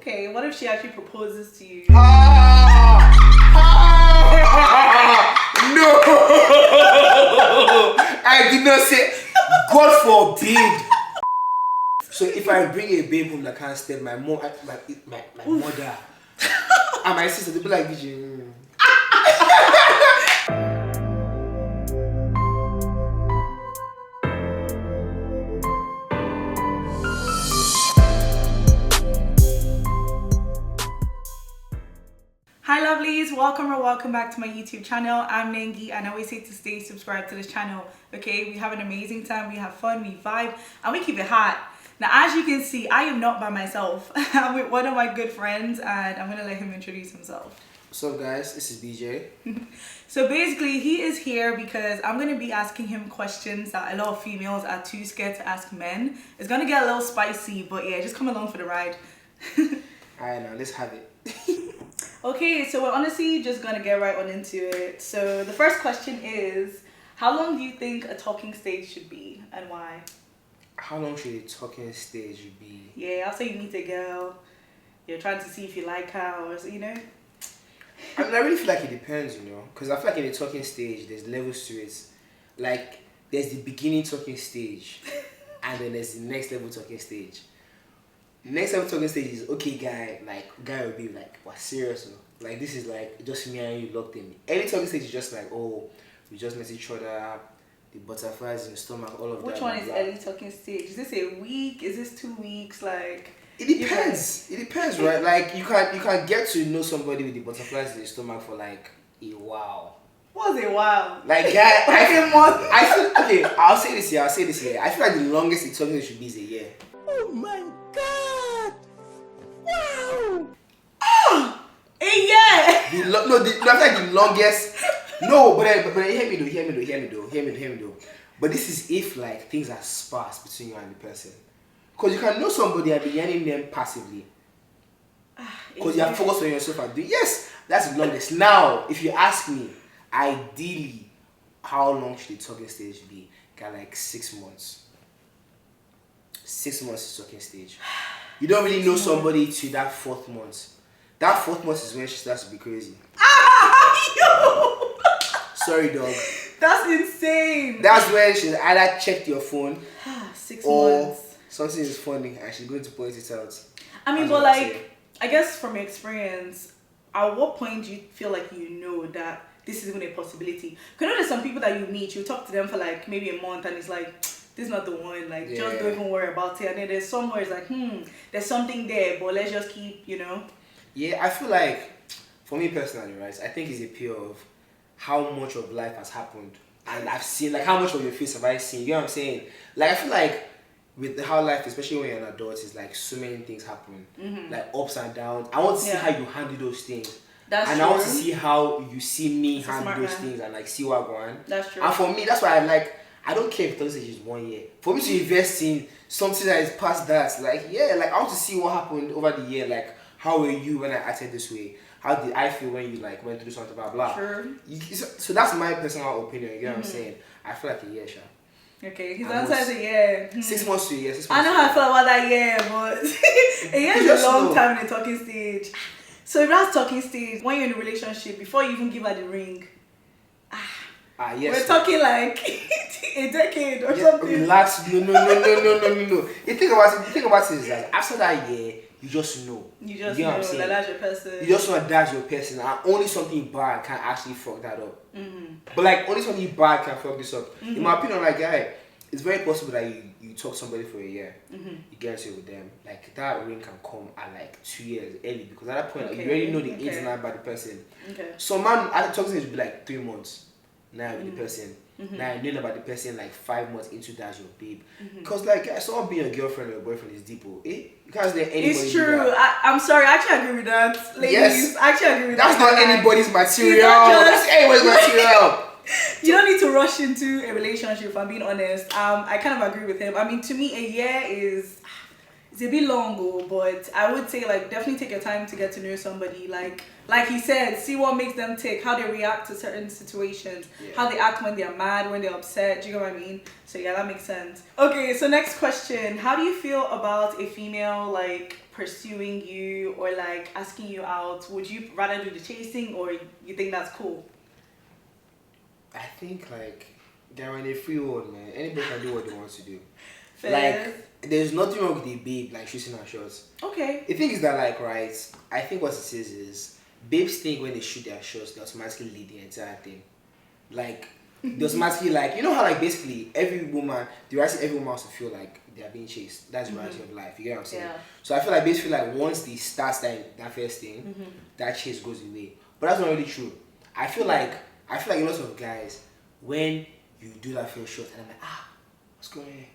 Okay, what if she actually proposes to you? No! I did not say, God forbid. So if I bring a babe home that can't stand my mom, my mother, and my sister, they'll be like, Hi lovelies, welcome back to my YouTube channel. I'm Nengi and I always say to stay subscribed to this channel. Okay, we have an amazing time, we have fun, we vibe, and we keep it hot. Now as you can see, I am not by myself. I'm with one of my good friends and I'm gonna let him introduce himself. What's up guys, this is BJ. So basically he is here because I'm gonna be asking him questions that a lot of females are too scared to ask men. It's gonna get a little spicy, but yeah, just come along for the ride. Alright, now let's have it. Okay, so we're honestly just gonna get right on into it. So the first question is, how long do you think a talking stage should be and why? How long should a talking stage be? Yeah, I'll say you meet a girl, you're trying to see if you like her or, you know? I mean, I really feel like it depends, you know, because I feel like in the talking stage, there's levels to it. Like, there's the beginning talking stage, and then there's the next level talking stage. Next level talking stage is, okay guy will be like, what, serious? No? Like, this is like, just me and you locked in. Early talking stage is just like, oh, we just met each other, the butterflies in the stomach, all of that. Which one is early talking stage? Is this a week? Is this 2 weeks? Like, it depends. It depends, right? Like, you can get to know somebody with the butterflies in the stomach for like a while. What's a while? Like, guy, a month. I feel, okay, I'll say this here. I feel like the longest the talking should be is a year. Oh my god! Wow! Oh! A year! I feel like the longest. No, but hear me though. But this is if like things are sparse between you and the person. Because you can know somebody and be yearning them passively. Because you are focused on yourself and do. Yes, that's the longest. Now, if you ask me, ideally, how long should the talking stage be? Got like 6 months. 6 months is talking stage. You don't really know somebody to that 4th month. That 4th month is when she starts to be crazy. Yo! Sorry, dog. That's insane. That's when she's either checked your phone 6 or months. something is funny and she's going to point it out. I mean, but like, I guess from experience, at what point do you feel like you know that this is even a possibility? Because you know there's some people that you meet, you talk to them for like maybe a month and it's like, this is not the one, like just don't even worry about it. And then there's somewhere it's like, there's something there, but let's just keep, you know. Yeah, I feel like, for me personally, right, I think it's a pure of how much of life has happened. And I've seen, like, how much of your face have I seen? You know what I'm saying? Like, I feel like with how life, especially when you're an adult, is like so many things happen. Like ups and downs. I want to see how you handle those things. That's and true. I want to see how you see me handle those things and like see what I'm going. That's true. And for me, that's why I don't care if the stage is 1 year. For me to invest in something that is past that, like, yeah, like I want to see what happened over the year. Like, how were you when I acted this way? How did I feel when you like went through something, blah blah? Sure. So that's my personal opinion. You know what I'm saying? I feel like a year, sure. Okay, his answer is a year. 6 months to a year. 6 months. I know how I feel about that year, but a year is a long time in the talking stage. So if that's talking stage, when you're in a relationship, before you even give her the ring, yes. We're talking like a decade or something. Relax. No. The thing about it is that after that year, you just know. You just know that that's your person. You just know that that's your person, and only something bad can actually fuck that up. But like only something bad can fuck this up. In my opinion, like it's very possible that you talk to somebody for a year, you get into it with them. Like that ring can come at like 2 years early because at that point you already know the ins and outs about the person. Okay. So man, I talk to him should be like 3 months. Now with the person. Now I know about the person like 5 months into that's your babe. Because like someone being a girlfriend or a boyfriend is deep. You can't let anybody. It's true. I'm sorry, I actually agree with that. Ladies, yes. I actually agree with that's that. That's not anybody's material. That's anybody's material. You don't need to rush into a relationship, if I'm being honest. I kind of agree with him. I mean, to me, a year is it's a bit long, but I would say like definitely take your time to get to know somebody. Like he said, see what makes them tick, how they react to certain situations, how they act when they're mad, when they're upset. Do you know what I mean? So yeah, that makes sense. Okay, so next question: how do you feel about a female like pursuing you or like asking you out, would you rather do the chasing or you think that's cool? I think like they're in a free world, man. Anybody can do what they want to do. Fair. Like there's nothing wrong with a babe like shooting her shots. Okay. The thing is that like right, I think what it says is babes think when they shoot their shots they automatically lead the entire thing. Like they automatically like you know how like basically every woman wants to feel like they are being chased. That's the reality of life. You get what I'm saying? Yeah. So I feel like babes feel like once they start that first thing, that chase goes away. But that's not really true. I feel like a lot of guys when you do that first shot and I'm like what's going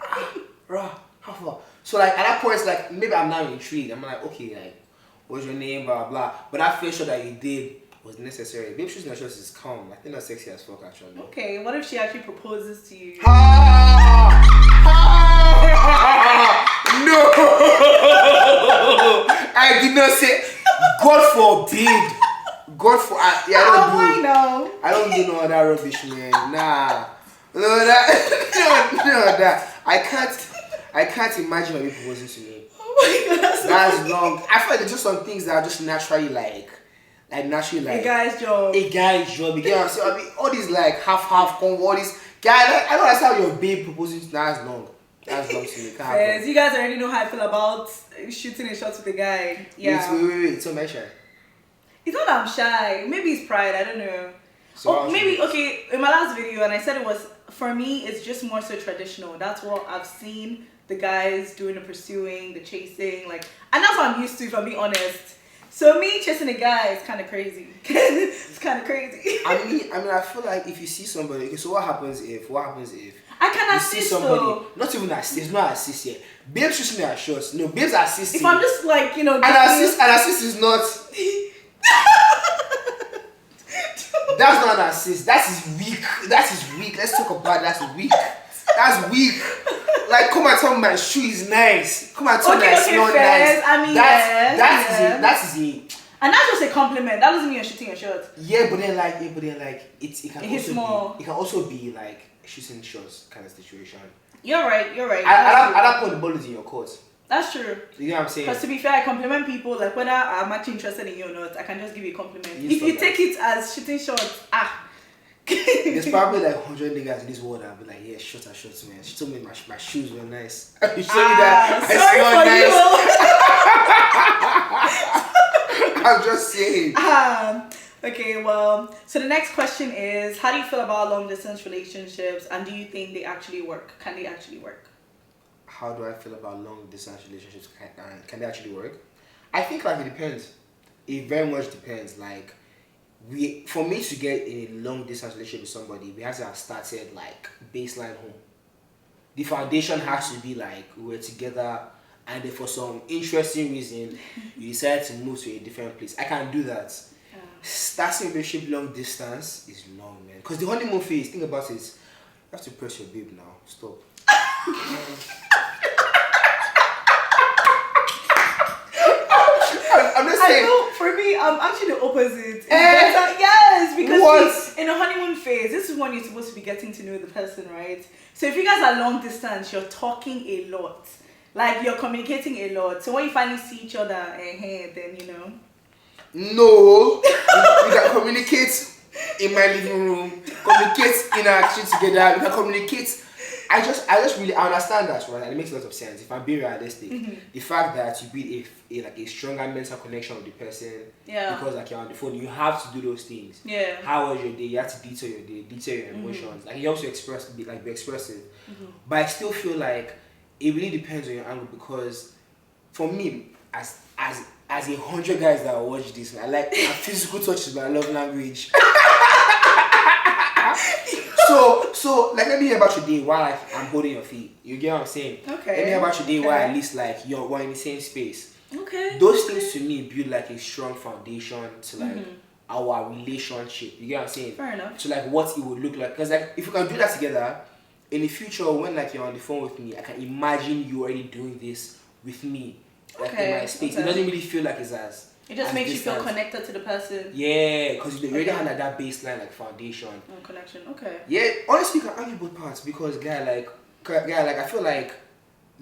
on? Rah, how far? So like at that point it's like maybe I'm now intrigued. I'm like okay like what's your name blah blah. But that first shot that you did was necessary. Babe shooting her shots is calm. I think that's sexy as fuck actually. Okay, what if she actually proposes to you? No! I did not say God forbid. I don't do no other rubbish, man. Nah. No that. I can't imagine my people proposing to me. Oh my god, that's long. I feel like there's just some things that are just naturally like a guy's job. You get what I'm saying? I mean, all these like half convo, all these guys. I don't understand how your babe proposing to that's long. That's long to me. Yes, you guys already know how I feel about shooting a shot with a guy. Yeah. Wait. So shy. It's not that I'm shy. Maybe it's pride. I don't know. So maybe okay. In my last video, and I said it was for me. It's just more so traditional. That's what I've seen the guys doing the pursuing, the chasing, like, and that's what I'm used to. If I'm being honest. So me chasing a guy is kind of crazy. It's kind of crazy. I mean, I feel like if you see somebody, okay, so what happens if I can you assist see somebody, though. not even assist, it's not assist yet. Babes shooting their shots. No, babes assisting. If I'm just like, you know, an assist is not. That's not an assist. That is weak. Let's talk about that's weak. That's weak. Like, come and tell me my shoe is nice. Come and tell me it's not nice. I mean, that is it. And that's just a compliment. That doesn't mean you're shooting a shot. Yeah, but then it can also be like shooting shots kind of situation. You're right. At that point, the ball is in your court. That's true. You know what I'm saying? Because to be fair, I compliment people, like whether I'm actually interested in you or not, I can just give you a compliment. If you take it as shooting shots, there's probably like 100 niggas in this world that'll be like, yeah, shots are shots, man. She told me my shoes were nice. You showed me that. I smell nice. I'm just saying. Okay, well, so the next question is, how do you feel about long distance relationships, and do you think they actually work? Can they actually work? How do I feel about long distance relationships? Can they actually work? I think like it depends. It very much depends. Like for me to get in a long distance relationship with somebody, we have to have started like baseline home. The foundation has to be like we're together, and then for some interesting reason you decide to move to a different place. I can do that. Starting a relationship long distance is long, man. Because the honeymoon phase, think about it, you have to press your babe now. Stop. I'm just saying. I know, for me, I'm actually the opposite. Yes, because in a honeymoon phase, this is when you're supposed to be getting to know the person, right? So if you guys are long distance, you're talking a lot. Like, you're communicating a lot. So when you finally see each other, then, you know. No. We can communicate in my living room, communicate in our kitchen together, we can communicate. I just really understand that, right? And it makes a lot of sense if I'm being realistic. The fact that you build a stronger mental connection with the person, because like you're on the phone, you have to do those things. Yeah. How was your day? You have to detail your day, detail your emotions. Like you also be expressive. But I still feel like it really depends on your angle, because for me, as 100 guys that watch this, I like physical touch is my love language. So like let me hear about your day while I'm holding your feet. You get what I'm saying? Okay. Let me hear about your day while at least like we're in the same space. Okay. Those things to me build like a strong foundation to like our relationship. You get what I'm saying? Fair enough. To like what it would look like. Because like if we can do that together, in the future when like you're on the phone with me, I can imagine you already doing this with me. Like in my space. It doesn't really feel like it's as it just makes you feel connected to the person. Yeah, because you already had like that baseline like foundation. Connection. Okay. Yeah, honestly, you can argue both parts because guy like I feel like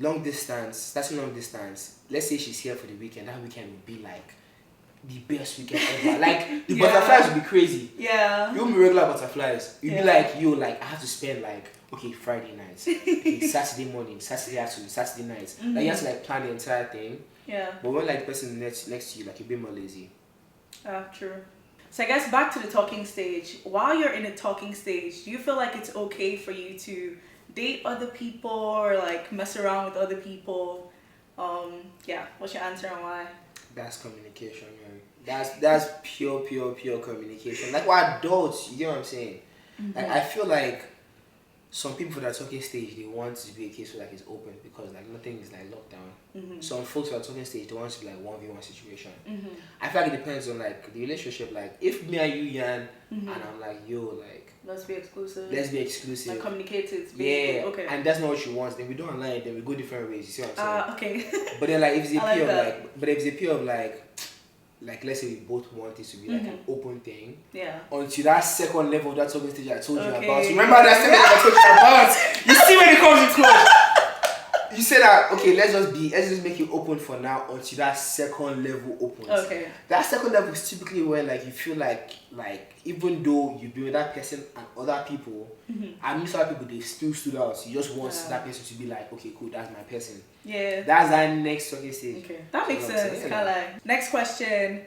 long distance, starting long distance, let's say she's here for the weekend, that weekend would be like the best weekend ever. Like the butterflies would be crazy. Yeah. You won't be regular butterflies. You'll be like, yo, like I have to spend like, okay, Friday nights, okay, Saturday morning, Saturday afternoon, Saturday nights. Like you have to like plan the entire thing. Yeah. But when like the person next to you, like you're a bit more lazy. True. So I guess back to the talking stage. While you're in a talking stage, do you feel like it's okay for you to date other people or like mess around with other people? Yeah. What's your answer and why? That's communication, man. That's pure communication. Like we're adults, you get what I'm saying? Like I feel like some people for that talking stage they want to be a case where like it's open because like nothing is like locked down. Some folks for that talking stage they want to be like 1v1 situation. I feel like it depends on like the relationship. Like if me and you Yan and I'm like yo like let's be exclusive. Like communicate it. Yeah. Okay. And that's not what she wants. Then we don't align. Then we go different ways. You see what I'm saying? Okay. But then like if it's a I peer like of that. like, but if it's a peer of like let's say we both want this to be like an open thing. Yeah. Until that second level of that talking stage I told you Okay. about. Remember that second level I told you about? You see when it comes in close. You say that okay, let's just make it open for now until that second level opens. Okay. That second level is typically when like you feel like even though you've been with that person and other people, and these other people they still stood out. You just want that person to be like, okay, cool, that's my person. Yeah. That's that next talking stage. Okay. That makes sense. Kind of like. Next question.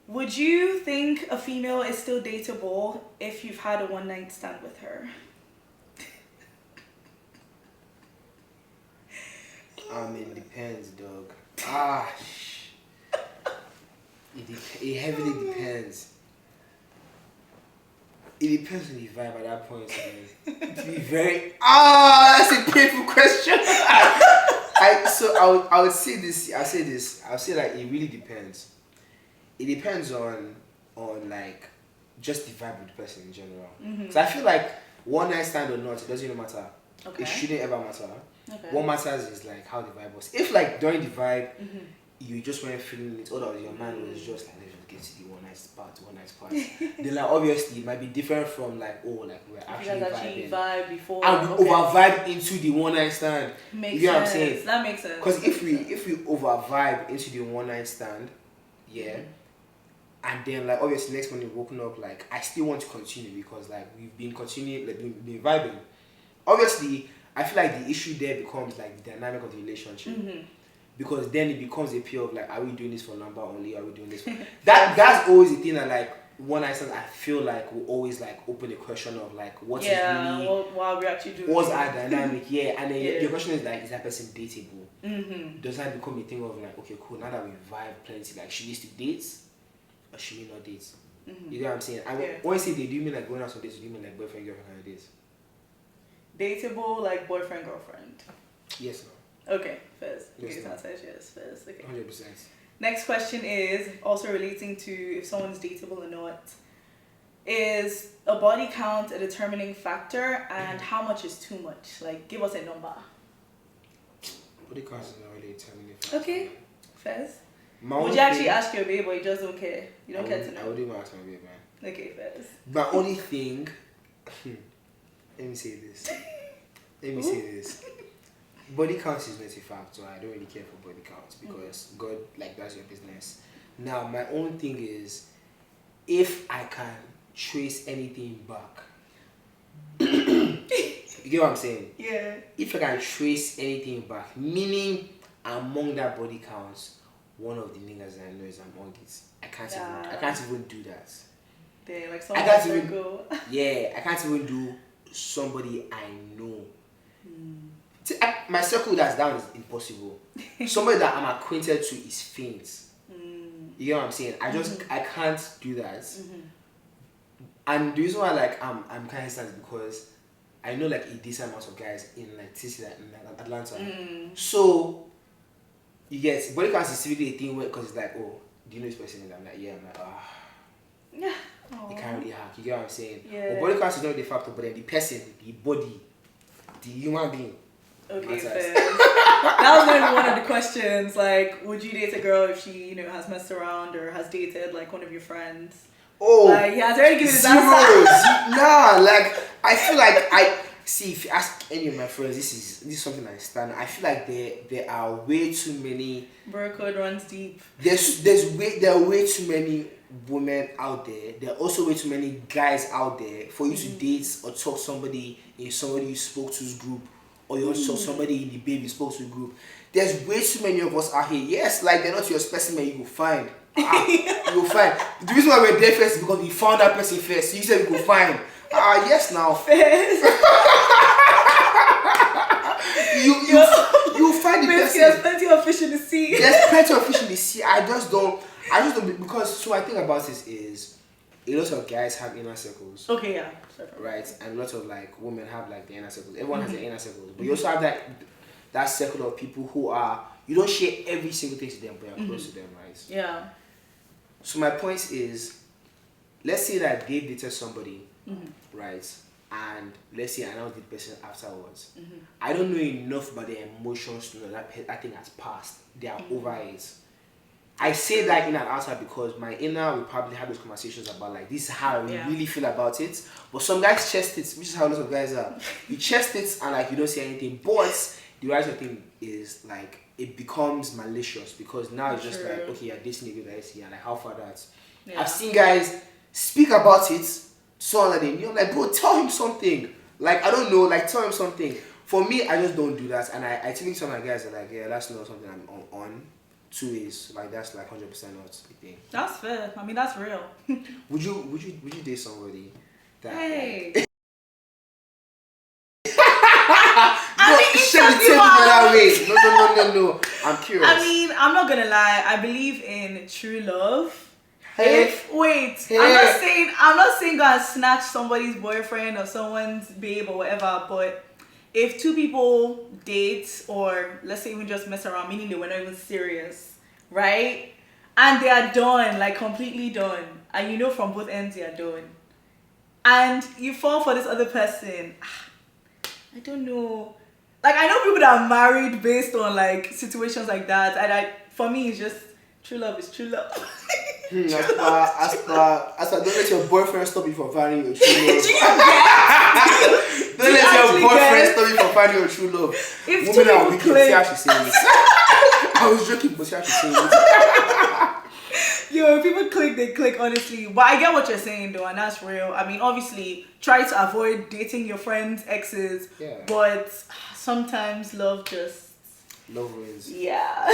Would you think a female is still dateable if you've had a one-night stand with her? It depends, dog. It heavily depends. It depends on the vibe at that point, man. To be very that's a painful question. I would say this. I'll say like it really depends. It depends on like just the vibe of the person in general. So I feel like one night stand or not, it doesn't even matter. Okay. It shouldn't ever matter. Okay. What matters is like how the vibe was. If like during the vibe you just weren't feeling it, or that your mind was just like let's just get to the one night part. Then like obviously it might be different from like we're actually vibing. Vibe before And we over vibe into the one night stand. Makes you know sense. what I'm saying? That makes sense. Because if we over vibe into the one night stand, and then like obviously next morning waking up like I still want to continue because like we've been continuing like we've been vibing. Obviously I feel like the issue there becomes like the dynamic of the relationship. Because then it becomes a pure of like, are we doing this for number only? Are we doing this for that's always the thing that like one night stand I feel like will always like open the question of like what is really what are we actually doing? What's our dynamic? And then your question is like, is that person dateable? Does that become a thing of like, okay, cool, now that we vibe plenty, like should we still date or should we not date? You know what I'm saying? I when you say they do you mean like going out on dates, do you mean like boyfriend, girlfriend kind of dates? Dateable like boyfriend, girlfriend. Yes, no. Okay, first. Yes, Okay, no. so says yes, first. Okay. 100%. Next question is also relating to if someone's dateable or not. Is a body count a determining factor, and how much is too much? Like, give us a number. Body count is not really a determining factor. Okay, first. My Would own you actually thing- ask your babe, or you just don't care? You don't care to I know. wouldn't even ask my babe, man. Okay, first. My only thing, let me say this. Body count is not a factor. I don't really care for body count because God, like, that's your business. Now, my own thing is, if I can trace anything back, you get what I'm saying? Yeah. If I can trace anything back, meaning among that body counts, one of the niggas I know is among it. I can't even do that. They like I can't even circle. I can't even do somebody I know. See, my circle that's down is impossible. Somebody that I'm acquainted to is faint. You know what I'm saying? I can't do that. And the reason why like I'm kind of hesitant is because I know like a decent amount of guys in like cities like in Atlanta. So you get body count is typically a thing where because it's like, oh, do you know this person? And I'm like, yeah. I'm like, Yeah. they can't really hack. You get what I'm saying? Yeah. But body count is not the factor, but then the person, the body, the human being. Okay, matters. fair. That was maybe one of the questions. Like, would you date a girl if she, has messed around or has dated like one of your friends? Oh, like, he has already given his zero. answer. Nah, like I feel like See, if you ask any of my friends, this is something I stand. I feel like there are way too many. Bro code runs deep. There are way too many women out there. There are also way too many guys out there for you to date or talk somebody in somebody you spoke to's group, or you also talk somebody in the babe you spoke to group. There's way too many of us out here. Yes, like they're not your specimen. You will find. You will find. The reason why we're there first is because we found that person first. So you said we could find. Yes, now first. you find the person. There's plenty of fish in the sea. There's plenty of fish in the sea. I just don't because so my thing about this is a lot of guys have inner circles. Okay, yeah. Right, and a lot of like women have like the inner circles. Everyone has their inner circles, but you also have that circle of people who are you don't share every single thing to them, but you're close to them, right? Yeah. So my point is, let's say that they dated somebody, right? And let's say I now date the person afterwards. I don't know enough about their emotions to know that thing has passed. They are over it. I say that in and outside because my inner will probably have those conversations about like this is how I really feel about it. But some guys chest it, which is how a lot of guys are. You chest it and like you don't say anything. But the right thing is like it becomes malicious because now it's just like okay, you're dating a good guy and like how far that. I've seen guys speak about it so that they knew. I'm like, bro, tell him something. Like I don't know, like tell him something. For me, I just don't do that, and I think some of my guys are like, yeah, that's not something I'm on. 2 is like that's like 100% not a thing. That's fair. I mean, that's real. Would you date somebody that? Hey. Like, no. I'm curious. I mean, I'm not gonna lie. I believe in true love. I'm not saying go and snatch somebody's boyfriend or someone's babe or whatever, but if two people date or let's say even just mess around, meaning they were not even serious, right? And they are done, like completely done, and you know from both ends they are done, and you fall for this other person, I don't know. Like I know people that are married based on like situations like that, and for me it's just true love is true love. As per, don't let your boyfriend stop you from finding your true love. Don't let your boyfriend stop you from finding your true love. If women are wicked, see how she's saying it. I was joking, but see how she's saying it. Yo, people click, they click, honestly. But I get what you're saying though, and that's real. I mean, obviously, try to avoid dating your friends' exes, but sometimes love wins. Yeah.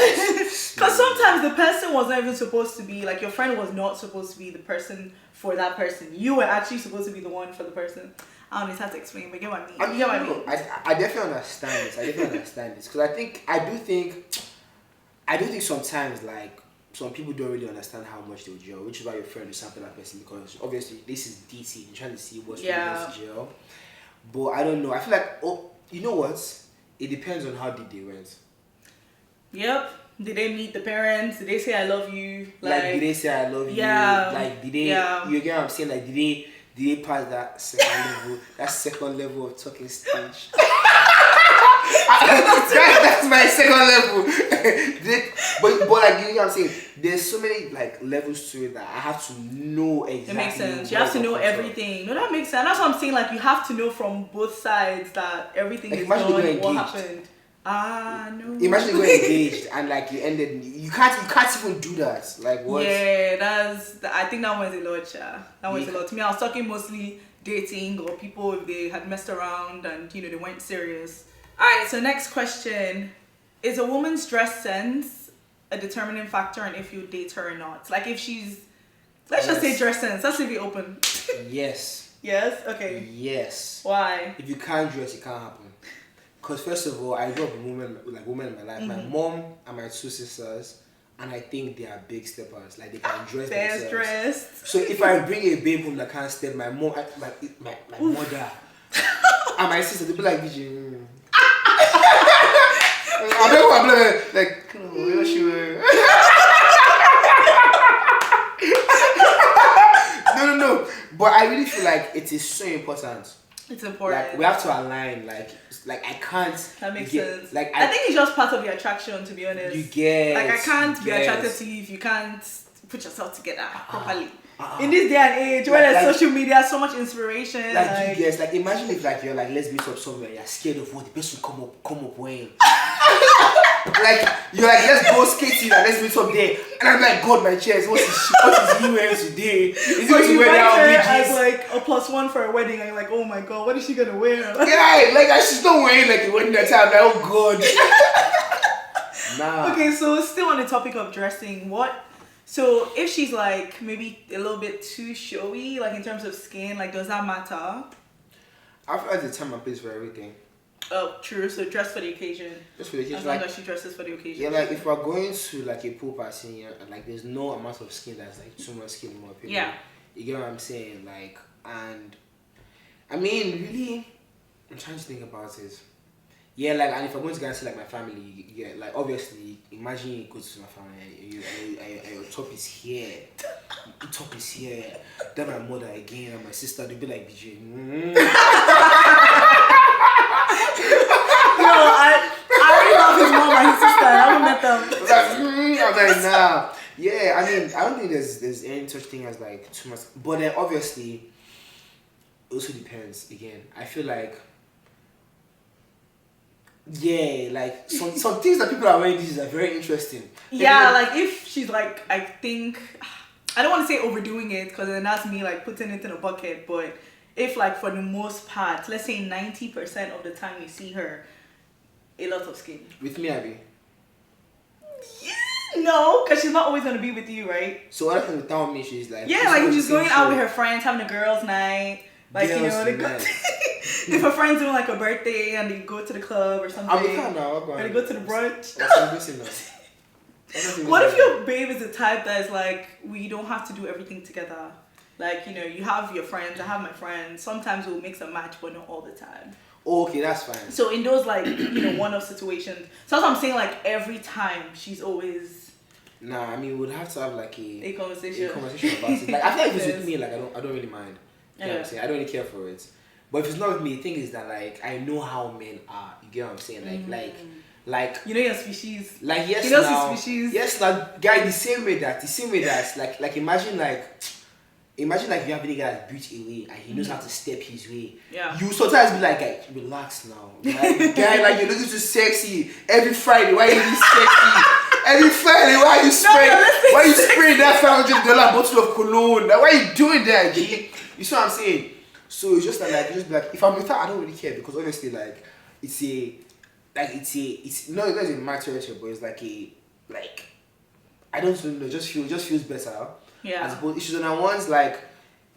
Because sometimes the person was not even supposed to be, like your friend was not supposed to be the person for that person. You were actually supposed to be the one for the person. I don't know, it's hard to explain, but you get what I mean. I definitely understand this. Because I do think sometimes like some people don't really understand how much they'll jail, which is why your friend will sample that person because obviously this is DT. You're trying to see what's really going to jail. But I don't know. I feel like, you know what? It depends on how deep they went. Yep. Did they meet the parents? Did they say I love you? Like did they say I love you? Like did they you get what I'm saying? Like did they pass that second level of talking stage? That's my second level. but like you know what I'm saying? There's so many like levels to it that I have to know exactly. It makes sense. You have to know everything. No, that makes sense. That's what I'm saying. Like you have to know from both sides that everything is done. What happened? No. Imagine you got engaged and like you ended. You can't even do that. Like what? Yeah, I think that one's a lot. That one's a lot. To me, I was talking mostly dating or people if they had messed around and they weren't serious. All right. So next question: is a woman's dress sense a determining factor on if you date her or not? Like if she's, let's just say dress sense. Let's leave it open. Yes. Yes. Okay. Yes. Why? If you can't dress, it can't happen. Because first of all, I grew up with women in my life. My mom and my 2 sisters, and I think they are big steppers. Like they can dress themselves. Dressed. So if I bring a babe home that can't step, my mom, my mother, and my sister, they'll be like, I'm like, oh, sure. No. But I really feel like it is so important. It's important. Like we have to align. Like I can't. That makes sense. Like I think it's just part of the attraction, to be honest. You get. Like I can't be attracted to you if you can't put yourself together properly. in this day and age where there's social media, so much inspiration. Like you guys, like imagine if like you're like let's meet up somewhere, you're scared of what the person will come up wearing. Like you're like let's go skating and let's meet up there, and I'm like God my chest, what is he wearing today? Is he going to wear that as like a +1 for a wedding and you're like oh my God, what is she gonna wear? Yeah, like she's not wearing like a wedding that time. Like oh God. Nah. Okay, so still on the topic of dressing, so if she's like maybe a little bit too showy, like in terms of skin, like does that matter? I feel like the time and place for everything. Oh, true. So dress for the occasion. Just for the occasion. As long as she dresses for the occasion. Yeah, like if we're going to like a pool party, yeah, and like there's no amount of skin that's like too much skin in my opinion. Yeah. You get what I'm saying? Like, and I mean, really, I'm trying to think about it. Yeah, like, and if I'm going to go and see like my family, yeah, like obviously, imagine you go to my family and your top is here, top is here. Then my mother again and my sister, they'll be like, BJ. No, I already love his mom and his sister. I haven't met them. I was like, nah. Yeah, I mean, I don't think there's any such thing as like too much. But then obviously, it also depends. Again, I feel like, yeah, like some things that people are wearing these are very interesting. Yeah, like if she's like, I think, I don't want to say overdoing it because then that's me like putting it in a bucket. But if like for the most part, let's say 90% of the time you see her, a lot of skin. With me, Abby. No, because she's not always going to be with you, right? So what happens without me, she's like... Yeah, like she's going out with her friends, having a girls' night. Like, girls, you know, they go if her friend's doing like a birthday and they go to the club or something. I'm kind now. Or they go to the brunch. What What if your babe is the type that is like, we don't have to do everything together? Like, you know, you have your friends, I have my friends. Sometimes we'll mix and match, but not all the time. Oh, okay, that's fine. So in those like, you know, one-off situations. So that's what I'm saying, like every time she's always... Nah, I mean, we'd have to have like a conversation. about it. Like, I feel like if it's with me, like, I don't really mind. You know what I'm saying? I don't really care for it. But if it's not with me, the thing is that, like, I know how men are. You get what I'm saying? Like, you know your species. Like, yes, you know now. your species. Yes, like, guy, the same way that's, like, imagine, like, you have a nigga that's built away and he knows how to step his way. Yeah. You sometimes be like, guy, relax now. Like, guy, like, you're looking too sexy. Every Friday, why are you looking sexy? Every Friday, why are you spraying that $500 bottle of cologne? Like, why are you doing that, G? You see what I'm saying? So it's just like, if I'm with her, I don't really care because honestly, like, it's not a matter, but it's like, I don't know, just feels better. Yeah. As opposed, she's on her ones, like,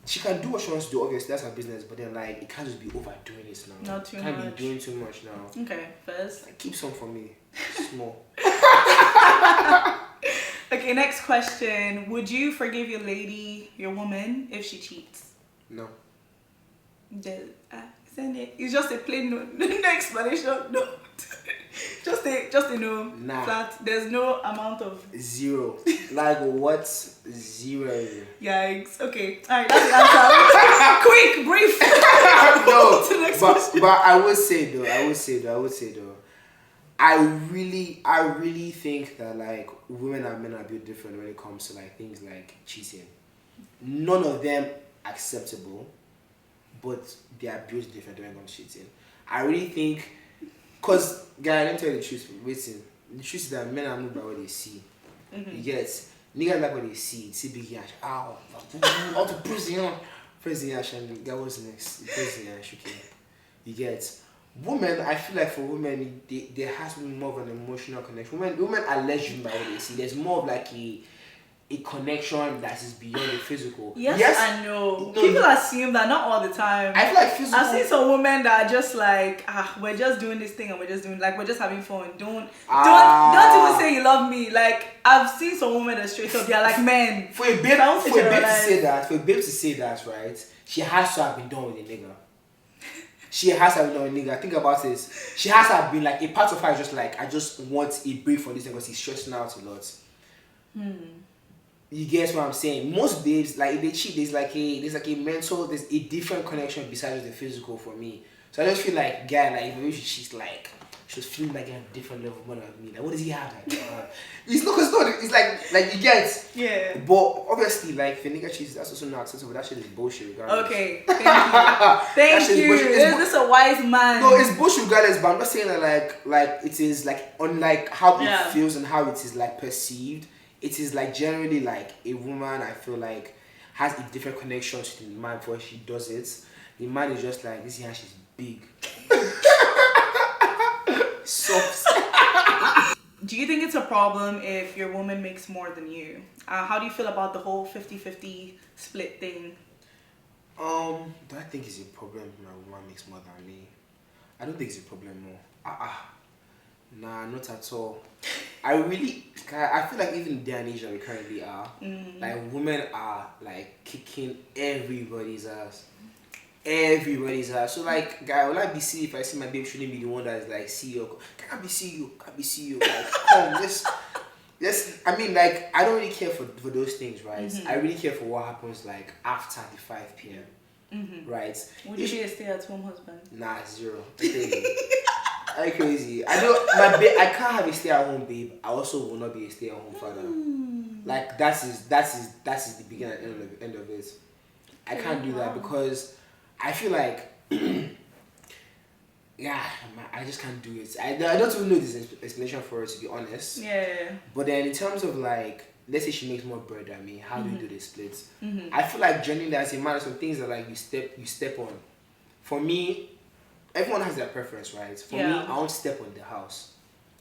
she can do what she wants to do, obviously, that's her business, but then, like, it can't just be overdoing it now. Not too much. Can't be doing too much now. Okay, first. Like, keep some for me. Small. Okay, next question. Would you forgive your woman, if she cheats? No. Isn't it? It's just a plain no. No explanation. No. just a no. Nah. Flat. There's no amount of... Zero. Like, what? Zero. Yikes. Okay. Alright, that's the answer. Quick, brief. No, to the next question. but I would say though, I really think that like women and men are built different when it comes to like things like cheating. None of them acceptable, but they are built different when it comes to cheating. I really think, cause guy, let me tell you the truth. Waiting, the truth is that men are moved by what they see. You get niggas like what they see big yash. Ow, all to prison yash, and that was next. Prison yash, okay. You get. Women, I feel like for women, there has to be more of an emotional connection. Women are less driven by what they see. There's more of like a connection that is beyond the physical. Yes, I know. People assume that, not all the time. I feel like physical. I've seen some women that are just like, we're just doing this thing and we're just having fun. Don't even say you love me. Like, I've seen some women that straight up, they're like men. For a babe to say that, right? She has to have been done with a nigga. She has to have been done with a nigga. Think about this. She has to have been like, a part of her is just like, I just want a break from this because he's stressing out a lot. You guess what I'm saying? Most babes, like, if they cheat, there's a mental, there's a different connection besides the physical for me. So I just feel like, guy, like, if she she was feeling like a different level of money than me. Like, what does he have? Like, it's not, it's like you get. Yeah. But obviously, like, if a nigga cheats, that's also not acceptable. That shit is bullshit, regardless. Okay, thank you. Thank you. Is this a wise man? No, it's bullshit regardless, but I'm not saying that like it is like unlike how it feels and how it is like perceived. It is like generally like a woman, I feel like, has a different connection to the man before she does it. The man is just like, this hand, she's big. Soft. Do you think it's a problem if your woman makes more than you? How do you feel about the whole 50-50 split thing? Do I think it's a problem if my woman makes more than me? I don't think it's a problem, no. Nah, not at all. I feel like even in the day and age that we currently are, like, women are like kicking everybody's ass. Everybody's ass. So like, guy, will I be see if I see my babe shouldn't be the one that is like CEO? Can I be CEO? Like, come, yes. I mean, like, I don't really care for those things, right? I really care for what happens like after the 5 p.m. Right? Would you be a stay-at-home husband? Nah, 0. I'm crazy. I know I can't have a stay-at-home babe. I also will not be a stay-at-home father. Like, that is the beginning and end of it. I can't do that because I feel like I just can't do it. I don't even know this explanation for it, to be honest. Yeah. But then in terms of like, let's say she makes more bread than me, how do we do the splits? I feel like generally as a man, some things that like you step on. For me, everyone has their preference, right? For me, I want to step on the house.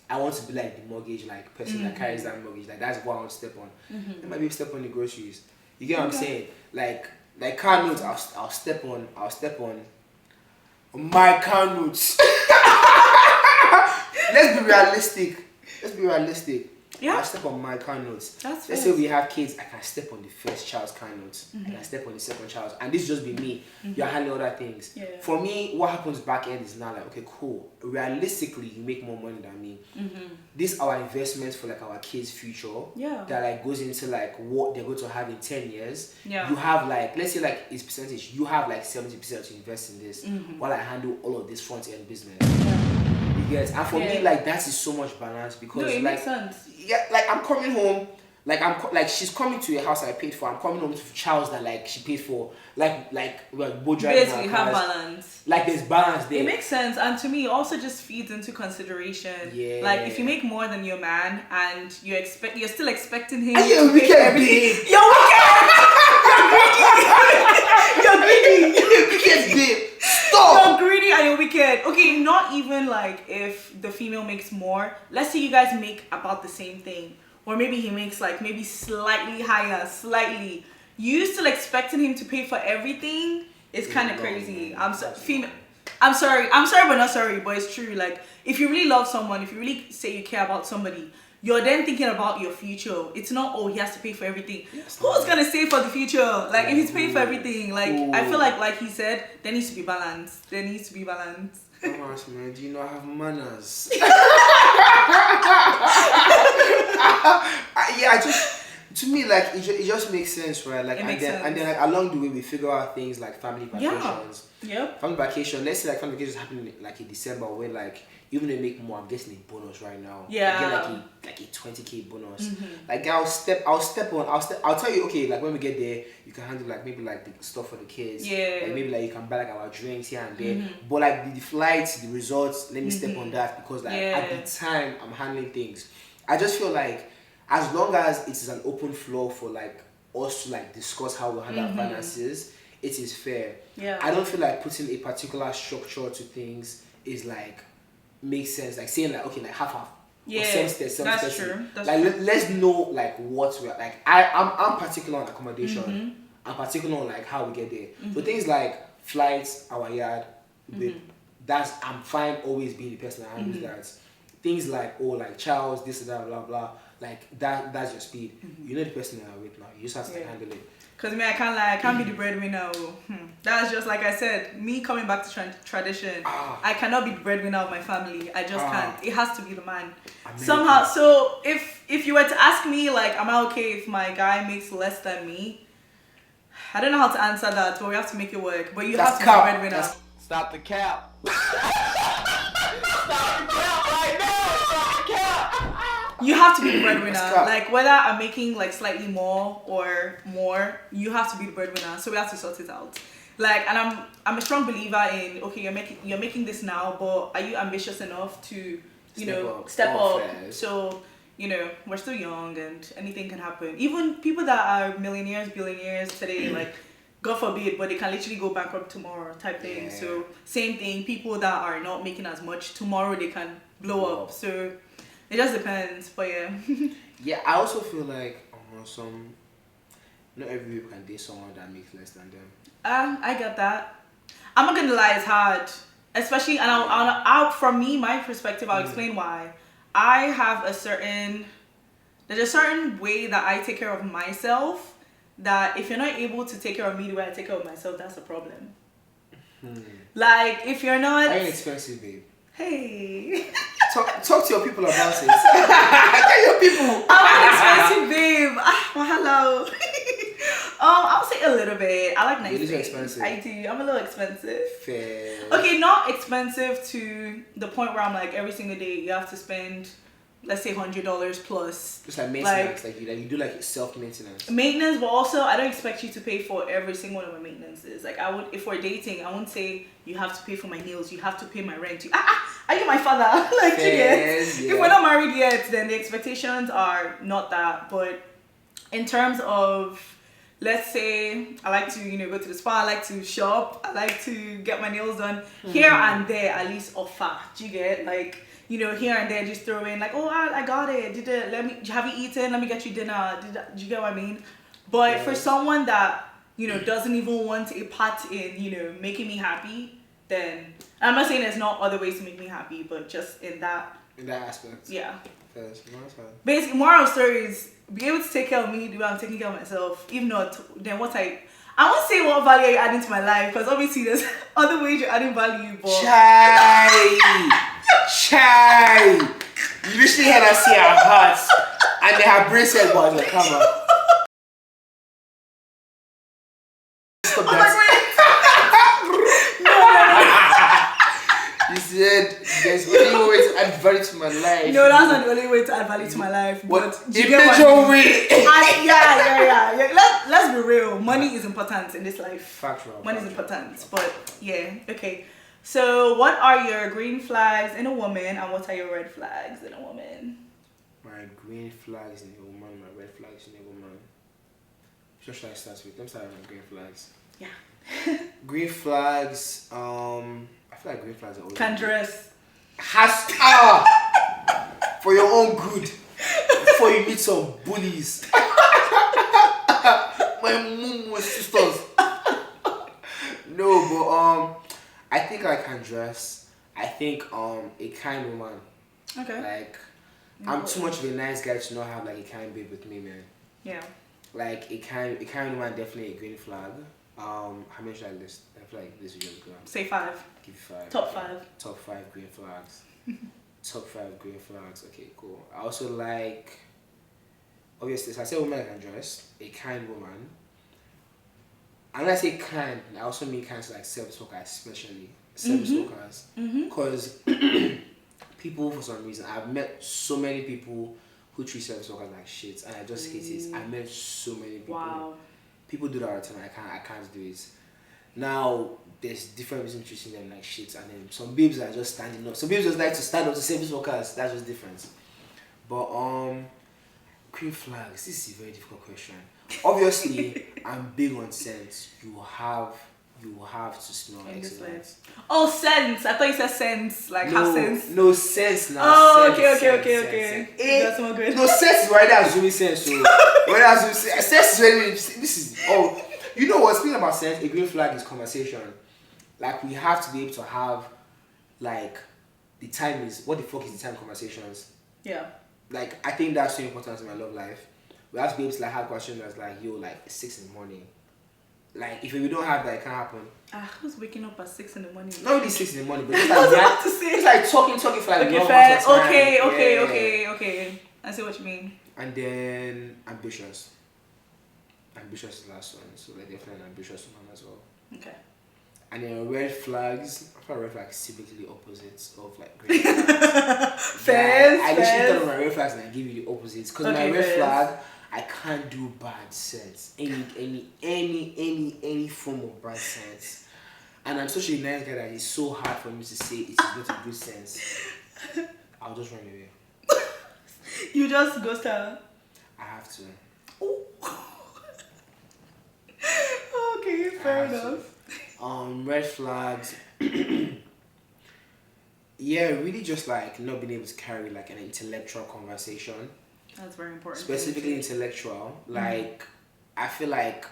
I want to be like the mortgage like person that carries that mortgage. Like, that's what I want to step on. Then my baby step on the groceries. You get what I'm saying? Like car notes, I'll step on my car notes. Let's be realistic. Yeah. I'll step on my car notes. Let's say we have kids, I can step on the first child's car notes. I can step on the second child's. And this just be me. You're handling other things. Yeah. For me, what happens back end is now like, okay, cool. Realistically, you make more money than me. This our investments for like our kids' future. Yeah. That like goes into like what they're going to have in 10 years. Yeah. You have like, let's say like its percentage, you have like 70% to invest in this while I handle all of this front end business. Yes, and for me, like, that is so much balance because it like, makes sense. Yeah, like I'm coming home, like she's coming to a house I paid for. I'm coming home to Charles that like she paid for, like we're both driving basically have balance. Like, there's balance there. It makes sense, and to me, it also just feeds into consideration. Yeah. Like, if you make more than your man and you're still expecting him to pay for everything. You're wicked. You're greedy. You're wicked, babe. Stop. You're greedy and you're wicked. Okay, not even like if the female makes more. Let's say you guys make about the same thing, or maybe he makes like maybe slightly higher, slightly. You still expecting him to pay for everything is kind of crazy. I'm sorry, but not sorry. But it's true. Like, if you really love someone, if you really say you care about somebody, you're then thinking about your future. It's not, oh, he has to pay for everything. Who's gonna save for the future? Like, if he's paying for everything, like, I feel like he said, there needs to be balance. Come on, man. Do you not have manners? To me, like, it just makes sense, right? Like, and then like along the way we figure out things like family vacations. Yeah. Family vacation. Let's say like family vacations happen like in December, where like even they make more. I'm getting a bonus right now. Yeah. I get like a 20K bonus. Like, I'll tell you, okay, like when we get there, you can handle like maybe like the stuff for the kids. Yeah. Like maybe like you can buy like our drinks here and there. But like the flights, the resorts, let me step on that because like at the time I'm handling things. I just feel like as long as it is an open floor for like us to like discuss how we handle our finances, it is fair. Yeah. I don't feel like putting a particular structure to things is like makes sense. Like saying like, okay, like half. Yeah, that's true. Like, let's know like what we're like. I'm particular on accommodation. I'm particular on like how we get there. So things like flights, our yard, I'm fine always being the person that handles that. Things like like Charles, this and that, blah blah. Like that's your speed. You know the person that I'm with now. You just have to handle it. Cause me, I can't be the breadwinner. That's just like I said. Me coming back to tradition. I cannot be the breadwinner of my family. I just can't. It has to be the man. Somehow. So if you were to ask me, like, am I okay if my guy makes less than me? I don't know how to answer that, but we have to make it work. But you have to be the breadwinner. Stop the cap. Stop the cap. You have to be the breadwinner. Let's go. Like whether I'm making like slightly more or more, you have to be the breadwinner. So we have to sort it out. Like, and I'm a strong believer in, okay, you're making this now, but are you ambitious enough to, step up? So, we're still young and anything can happen. Even people that are millionaires, billionaires today, like, God forbid, but they can literally go bankrupt tomorrow type thing. Yeah. So same thing, people that are not making as much, tomorrow they can blow up. So it just depends, but yeah. Yeah, I also feel like not every people can date someone that makes less than them. I get that. I'm not gonna lie, it's hard, especially, and I'll from me, my perspective, I'll explain why. I have there's a certain way that I take care of myself. That if you're not able to take care of me the way I take care of myself, that's a problem. Like if you're not. I'm expensive, babe. Hey. Talk to your people about it. Get your people. I'm an expensive babe. Hello. I'll say a little bit. I like nice things. Expensive. I do. I'm a little expensive. Fair. Okay, not expensive to the point where I'm like every single day you have to spend, let's say $100 plus. Just like maintenance, like you do like self-maintenance. Maintenance, but also I don't expect you to pay for every single one of my maintenances. Like I would, if we're dating, I won't say you have to pay for my nails, you have to pay my rent. Are you my father? Like Yes, If we're not married yet, then the expectations are not that. But in terms of, let's say I like to, go to the spa, I like to shop, I like to get my nails done here and there, at least offer. Do you get like? Here and there, just throw in like, oh, I got it. Have you eaten? Let me get you dinner. Do you get what I mean? But for someone that, doesn't even want a part in, making me happy, then I'm not saying there's not other ways to make me happy, but just in that aspect. Yeah. Yes, basically, moral of the story is be able to take care of me the way I'm taking care of myself. If not, then I won't say what value are you adding to my life, because obviously there's other ways you're adding value, but Chai! You literally had us see our hearts and they have bracelet was on the camera. Stop that. You said there's only way to add value to my life. No, that's not the only way to add value to my life. What? You get what I mean? Yeah. Let's be real. Money is important in this life. Factual. Money is important. But yeah, okay. So what are your green flags in a woman and what are your red flags in a woman? My green flags in a woman, my red flags in a woman. What should I start with? Let me start with my green flags. Yeah. Green flags, I feel like green flags are always can dress. For your own good. Before you meet some bullies. My mom sisters. No, but I think I can dress. I think a kind woman. Okay. Like I'm too much of a nice guy to not have like a kind babe with me, man. Yeah. Like a kind woman, definitely a green flag. How many should I list? I feel like this is just good. Say 5. Give 5. Top 5. Top 5 green flags. Top 5 green flags. Okay, cool. I also like, obviously, so I say woman I can dress, a kind woman. And when I say kind, I also mean kind of like service workers, especially service workers. Because people, for some reason, I've met so many people who treat service workers like shit, and I just hate it. I met so many people. Wow. People do that all the time. I can't do it. Now there's different reasons treating them like shit, and then some babes are just standing up. Some babes just like to stand up to service workers. That's just different. But green flags. This is a very difficult question. Obviously, I'm big on sense. You have to smell excellence. Oh, sense. I thought you said sense. Like have sense. No sense now. Oh, sense, okay. That's more good. No sense is already assuming sense. So sense is already. This is you know what? Speaking about sense, a green flag is conversation. Like we have to be able to have, like, the time is what the fuck is the time conversations. Yeah. Like I think that's so important in my love life. We have to be able to like have questions that's like, yo, like 6 in the morning. Like if we don't have that, it can't happen. Who's waking up at 6 in the morning? Not really 6 in the morning, but just I was about to say. It's like talking for like okay, long fair. amounts of time. Okay. I see what you mean. And then ambitious. Ambitious is the last one, so like definitely an ambitious woman as well. Okay. And then red flags, I feel red flags is typically the opposites of like green flags. Fair, I just tell you my red flags and I give you the opposites. Because my red fair. flag, I can't do bad sense. Any form of bad sense. And I'm such a nice guy that it's so hard for me to say it is not a good sense. I'll just run away. You just ghost her. I have to. Ooh. Okay, fair enough. Red flags. Yeah, really just like not being able to carry like an intellectual conversation. That's very important. Specifically intellectual. Like I feel like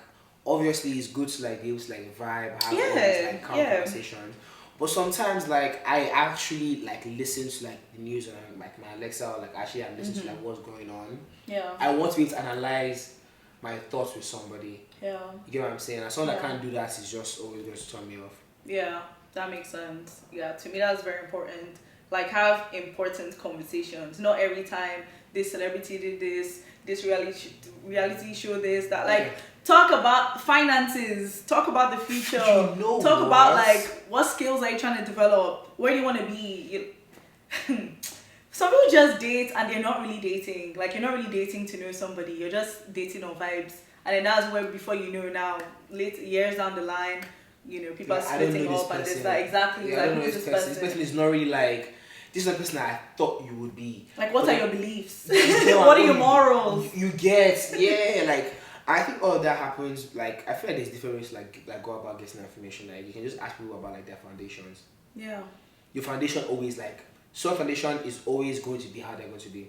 obviously it's good to like be able to like vibe, have all these like calm conversations. But sometimes like I actually like listen to like the news on like my Alexa or like actually I listen to like what's going on. Yeah. I want to be able to analyze my thoughts with somebody. Yeah. You get what I'm saying? And someone that can't do that is just always going to turn me off. Yeah, that makes sense. Yeah, to me that's very important. Like have important conversations. Not every time this celebrity did this reality show this, that like talk about finances, talk about the future, talk about like what skills are you trying to develop, where do you want to be. Some people just date and they're not really dating. Like you're not really dating to know somebody, you're just dating on vibes. And then that's where before you know now, late years down the line, you know, people are splitting up and this that exactly. Yeah, like I don't know who's this this person. This person is not really like this is the person that I thought you would be. Like what are your beliefs? What are your morals? You get, yeah, like I think all of that happens. Like I feel like there's different ways to like go about getting information. Like you can just ask people about like their foundations. Yeah. Your foundation always like foundation is always going to be how they're going to be.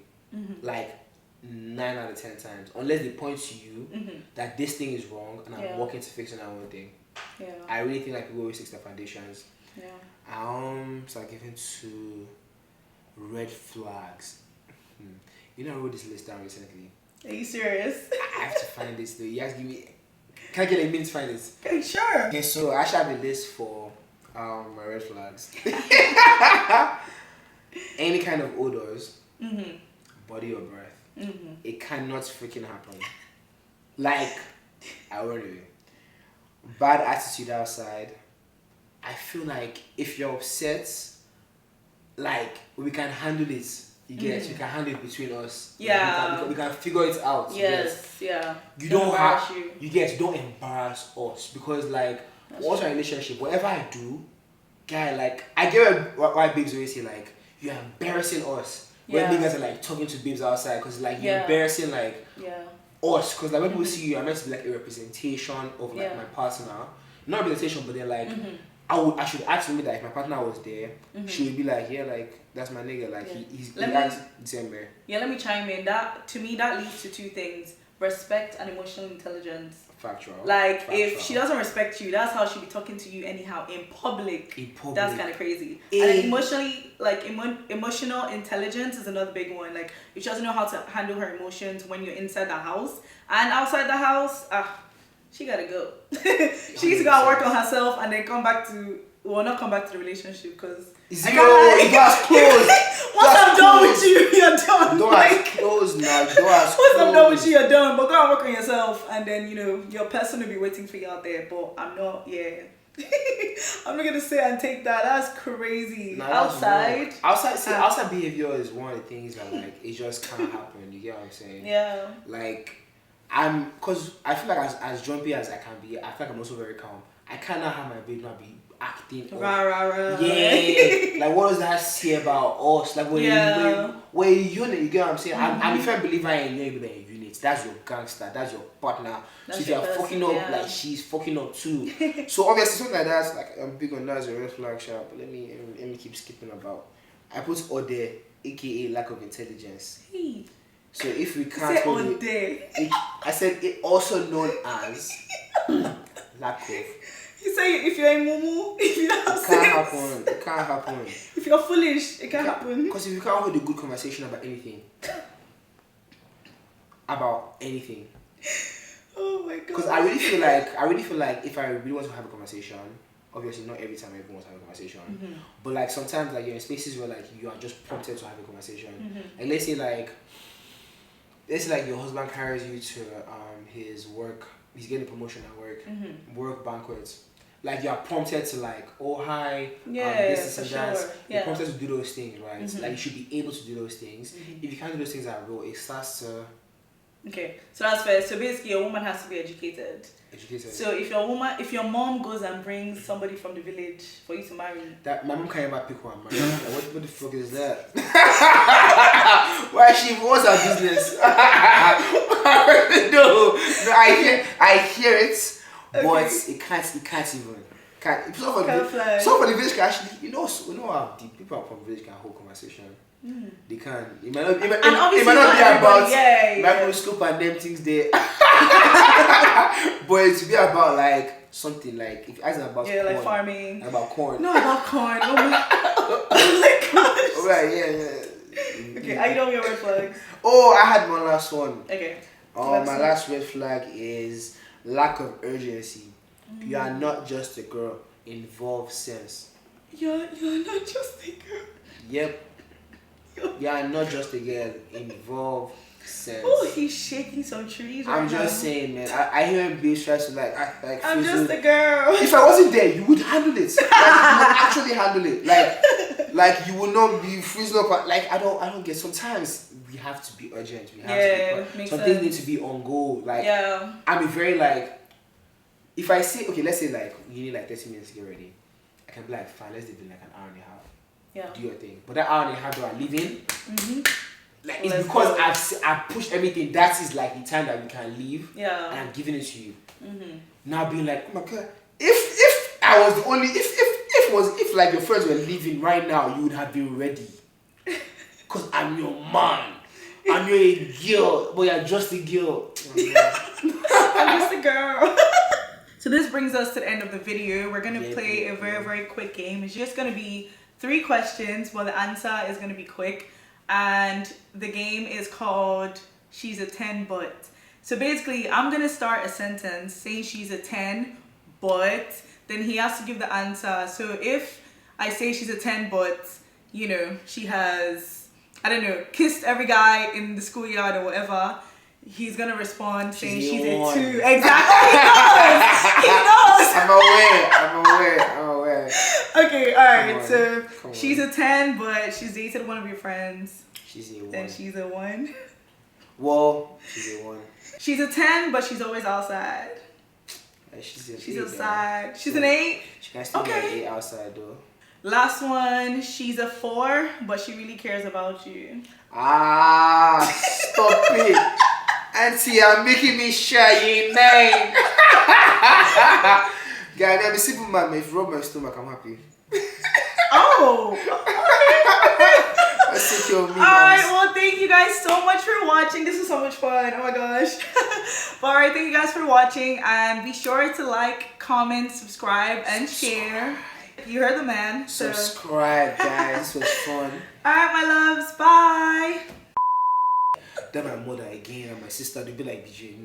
Like 9 out of 10 times, unless they point to you that this thing is wrong and I'm working to fix that one thing. Yeah. I really think like people always fix their foundations. Yeah. So I give it to red flags. You know I wrote this list down recently. Are you serious? I have to find this though. You guys give me. Can I get a minute to find this? Okay, sure. Okay, so I actually have a list for my red flags. Any kind of odors, body or breath. It cannot freaking happen. Like, I run away. Bad attitude outside. I feel like if you're upset, like we can handle it. You get, you can handle it between us. Yeah. Like, we can figure it out. Yes. Yeah. You don't have. You get. Don't embarrass us because like, what's our relationship? Whatever I do, guy, like I get why babes always say like you're embarrassing us. When niggas are like talking to babes outside because like you're embarrassing like us because like when people see you, I'm meant to be like a representation of like my partner, not representation, but then like I should ask me that if my partner was there, she would be like, yeah, like that's my nigga, like he's acts December. Yeah, let me chime in. That to me that leads to two things: respect and emotional intelligence. Factual. Like if she doesn't respect you, that's how she'll be talking to you anyhow in public. That's kind of crazy. And then emotionally, like emotional intelligence is another big one. Like if she doesn't know how to handle her emotions when you're inside the house and outside the house, she gotta go. She needs to go and work on herself and then come back to. Well, not come back to the relationship because it was closed. Once I'm done with you, you're done. Doors closed now. Once I'm done with you, you're done. But go and work on yourself, and then you know your person will be waiting for you out there. But I'm not. Yeah, I'm not gonna sit and take that. That's crazy. Nah, outside outside behavior is one of the things that like it just can't happen. You get what I'm saying? Yeah. Like cause I feel like as jumpy as I can be, I feel like I'm also very calm. I cannot have my baby not be acting rah. Yeah. Like what does that say about us? Like when you unit, you get what I'm saying? I'm a firm believer in unit. That's your gangster, that's your partner. So if you're fucking up, like she's fucking up too. So obviously something like that's like I'm big on that as a red flag sharp. But let me keep skipping about. I put Ode, aka lack of intelligence. Hey. So if we can't hold it, I said it also known as lack of. You say if you're a mumu, if you don't have sense. It can't happen. If you're foolish, it can't happen. Because if you can't hold a good conversation about anything. Oh my god. Because I really feel like if I really want to have a conversation, obviously not every time everyone wants to have a conversation, but like sometimes like you're in spaces where like you are just prompted to have a conversation. And let's say like your husband carries you to his work. He's getting a promotion at work, work banquets, like you are prompted to like, oh hi, this and for that. sure. You're Yeah. prompted to do those things, right? Like you should be able to do those things. If you can't do those things at all, it starts to Okay, so that's fair. So basically, a woman has to be educated. educate us. So if your mom goes and brings somebody from the village for you to marry, That my mom can't even pick one, man. What the fuck is that? Why she wants her business? No, I hear it, but Okay. it can't even. Can't. Some for Can't fly. the village can actually, you know how the people from the village can hold conversation. They can. It might not. It might And not obviously be not about. everybody, yeah. Microscope and them things there. But it should be about like something like if you ask them about corn, like farming. about corn. No, about corn. Oh my gosh. Right, yeah. Okay, I don't get red flags. Oh, I had one last one. Okay. My last red flag is lack of urgency. You are not just a girl. Involve sense. You're not just a girl. Yep. You are not just a girl. Involve sense. Oh, he's shaking some trees right I'm now. just saying, man. I hear him being tries to like I'm fizzle. just a girl. If I wasn't there, you would handle it. Like, you would actually handle it. Like you will not be freezing up. Like I don't get. Sometimes we have to be urgent. We have to be. Makes Some sense. things need to be on goal. Like Yeah. I'm a very like. If I say okay, let's say like you need like 30 minutes to get ready, I can be like fine. Let's do it in like an hour and a half. Yeah. Do your thing. But that hour and a half that I live in, like it's Let's because go. I've pushed everything. That is like the time that we can leave. Yeah. And I'm giving it to you. Now being like, oh my god, if I was the only if like your friends were leaving right now, you would have been ready. Cause I'm your man. I'm your girl, but you're just a girl. I'm just a girl. So this brings us to the end of the video. We're gonna play a very, very quick game. It's just gonna be 3 questions, but the answer is gonna be quick. And the game is called She's a 10 But. So basically, I'm gonna start a sentence saying she's a 10, but then he has to give the answer. So if I say she's a 10, but you know, she has, I don't know, kissed every guy in the schoolyard or whatever, he's gonna respond saying she's a 2. Exactly. He knows. I'm aware. Okay, alright. Come So on. she's a 10, but she's dated one of your friends. She's a 1. Then she's a 1. Well, she's a 1. She's a 10, but she's always outside. She's an She's 8, outside. She's an 8. She can still be Okay. an 8 outside though. Last one. She's a 4, but she really cares about you. Ah, stop it. Auntie, you're making me shy, you ain't 9. Guy, I'm a simple man, man. If you rub my stomach, I'm happy. Oh. That's take care of me, Alright, well, thank you guys so much for watching. This was so much fun. Oh my gosh. But alright, thank you guys for watching. And be sure to like, comment, subscribe, and share. You heard the man. So. Subscribe, guys. This was fun. Alright, my loves. Bye. Then my mother again and my sister, they'll be like, DJ.